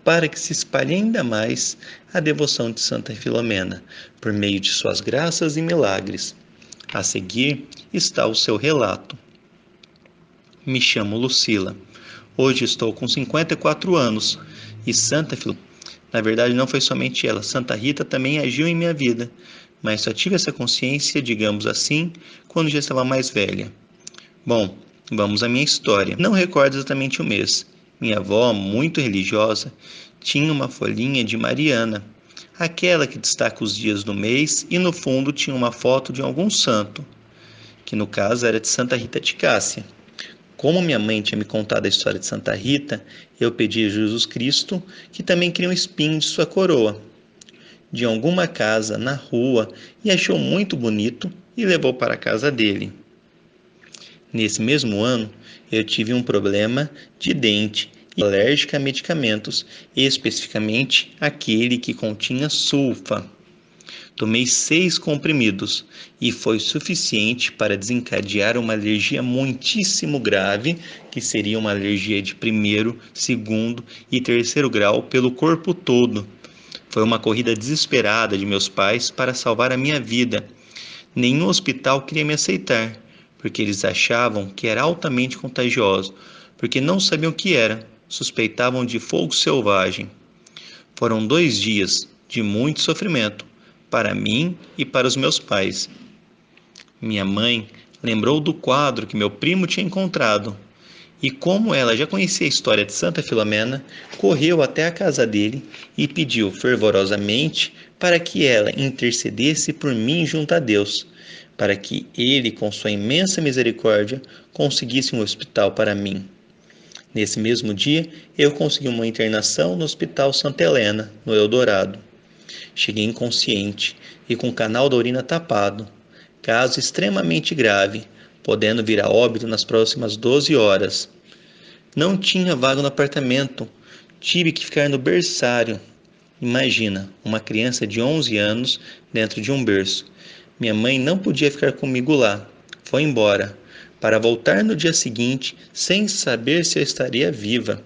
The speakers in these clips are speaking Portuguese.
para que se espalhe ainda mais a devoção de Santa Filomena, por meio de suas graças e milagres. A seguir está o seu relato. Me chamo Lucila. Hoje estou com 54 anos e Santa Filomena, na verdade não foi somente ela, Santa Rita também agiu em minha vida, mas só tive essa consciência, digamos assim, quando já estava mais velha. Bom, vamos à minha história. Não recordo exatamente o mês. Minha avó, muito religiosa, tinha uma folhinha de Mariana, aquela que destaca os dias do mês, e no fundo tinha uma foto de algum santo, que no caso era de Santa Rita de Cássia. Como minha mãe tinha me contado a história de Santa Rita, eu pedi a Jesus Cristo que também queria um espinho de sua coroa, de alguma casa na rua, e achou muito bonito e levou para a casa dele. Nesse mesmo ano, eu tive um problema de dente e alérgica a medicamentos, especificamente aquele que continha sulfa. Tomei 6 comprimidos e foi suficiente para desencadear uma alergia muitíssimo grave, que seria uma alergia de 1º, 2º e 3º grau pelo corpo todo. Foi uma corrida desesperada de meus pais para salvar a minha vida. Nenhum hospital queria me aceitar, porque eles achavam que era altamente contagioso, porque não sabiam o que era, suspeitavam de fogo selvagem. Foram 2 dias de muito sofrimento, para mim e para os meus pais. Minha mãe lembrou do quadro que meu primo tinha encontrado, e como ela já conhecia a história de Santa Filomena, correu até a casa dele e pediu fervorosamente para que ela intercedesse por mim junto a Deus, para que ele, com sua imensa misericórdia, conseguisse um hospital para mim. Nesse mesmo dia, eu consegui uma internação no Hospital Santa Helena, no Eldorado. Cheguei inconsciente e com o canal da urina tapado, caso extremamente grave, podendo vir a óbito nas próximas 12 horas. Não tinha vaga no apartamento, tive que ficar no berçário. Imagina, uma criança de 11 anos dentro de um berço. Minha mãe não podia ficar comigo lá, foi embora, para voltar no dia seguinte sem saber se eu estaria viva.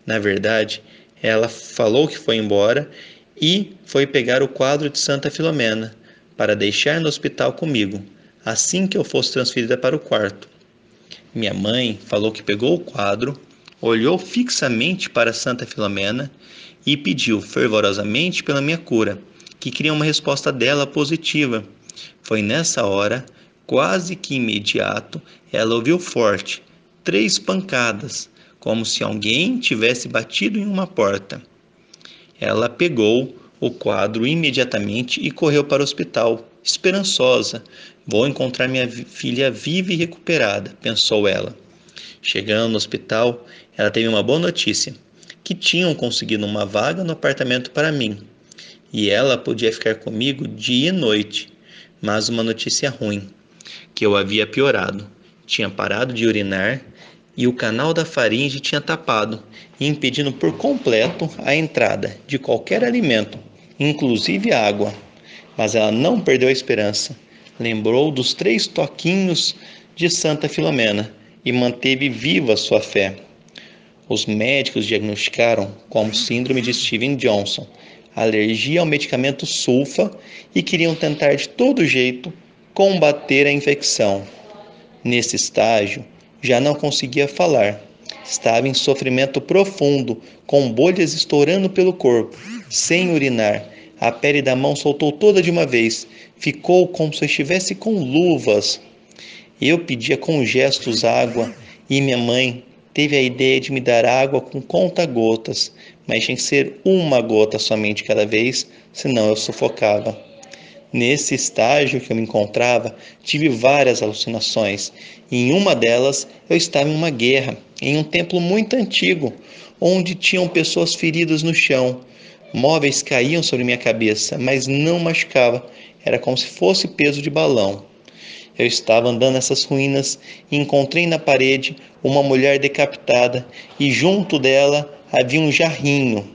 Na verdade, ela falou que foi embora e foi pegar o quadro de Santa Filomena para deixar no hospital comigo, assim que eu fosse transferida para o quarto. Minha mãe falou que pegou o quadro, olhou fixamente para Santa Filomena e pediu fervorosamente pela minha cura, que queria uma resposta dela positiva. Foi nessa hora, quase que imediato, ela ouviu forte, 3 pancadas, como se alguém tivesse batido em uma porta. Ela pegou o quadro imediatamente e correu para o hospital, esperançosa. Vou encontrar minha filha viva e recuperada, pensou ela. Chegando no hospital, ela teve uma boa notícia, que tinham conseguido uma vaga no apartamento para mim, e ela podia ficar comigo dia e noite. Mas uma notícia ruim, que eu havia piorado. Tinha parado de urinar e o canal da faringe tinha tapado, impedindo por completo a entrada de qualquer alimento, inclusive água. Mas ela não perdeu a esperança. Lembrou dos 3 toquinhos de Santa Filomena e manteve viva sua fé. Os médicos diagnosticaram como síndrome de Steven Johnson, alergia ao medicamento sulfa, e queriam tentar de todo jeito combater a infecção. Nesse estágio, já não conseguia falar. Estava em sofrimento profundo, com bolhas estourando pelo corpo, sem urinar. A pele da mão soltou toda de uma vez. Ficou como se estivesse com luvas. Eu pedia com gestos água e minha mãe teve a ideia de me dar água com conta-gotas, mas tinha que ser uma gota somente cada vez, senão eu sufocava. Nesse estágio que eu me encontrava, tive várias alucinações. Em uma delas, eu estava em uma guerra, em um templo muito antigo, onde tinham pessoas feridas no chão. Móveis caíam sobre minha cabeça, mas não machucava. Era como se fosse peso de balão. Eu estava andando nessas ruínas e encontrei na parede uma mulher decapitada e junto dela havia um jarrinho.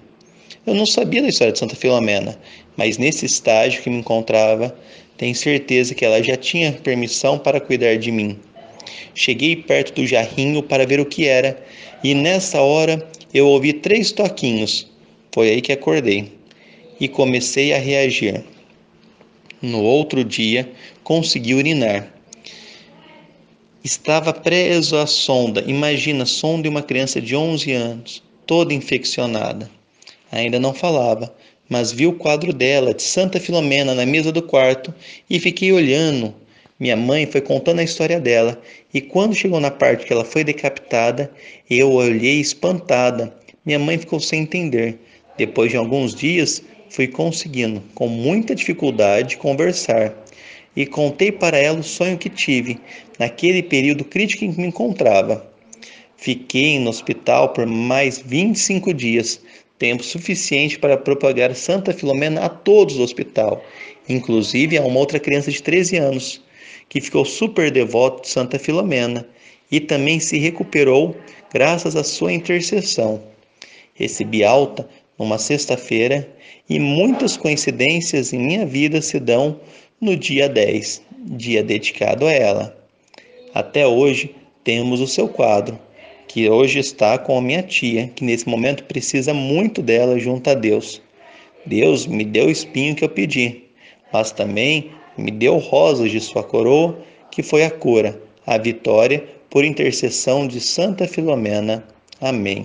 Eu não sabia da história de Santa Filomena, mas nesse estágio que me encontrava, tenho certeza que ela já tinha permissão para cuidar de mim. Cheguei perto do jarrinho para ver o que era, e nessa hora Eu ouvi 3 toquinhos. Foi aí que acordei e comecei a reagir. No outro dia, consegui urinar. Estava preso à sonda. Imagina, sonda de uma criança de 11 anos, toda infeccionada. Ainda não falava, mas vi o quadro dela, de Santa Filomena, na mesa do quarto e fiquei olhando. Minha mãe foi contando a história dela e quando chegou na parte que ela foi decapitada, eu olhei espantada. Minha mãe ficou sem entender. Depois de alguns dias, fui conseguindo, com muita dificuldade, conversar e contei para ela o sonho que tive, naquele período crítico em que me encontrava. Fiquei no hospital por mais 25 dias, tempo suficiente para propagar Santa Filomena a todos do hospital, inclusive a uma outra criança de 13 anos, que ficou super devoto de Santa Filomena e também se recuperou graças à sua intercessão. Recebi alta numa sexta-feira e muitas coincidências em minha vida se dão no dia 10, dia dedicado a ela. Até hoje temos o seu quadro, que hoje está com a minha tia, que nesse momento precisa muito dela junto a Deus. Deus me deu o espinho que eu pedi, mas também me deu rosas de sua coroa, que foi a cura, a vitória por intercessão de Santa Filomena. Amém.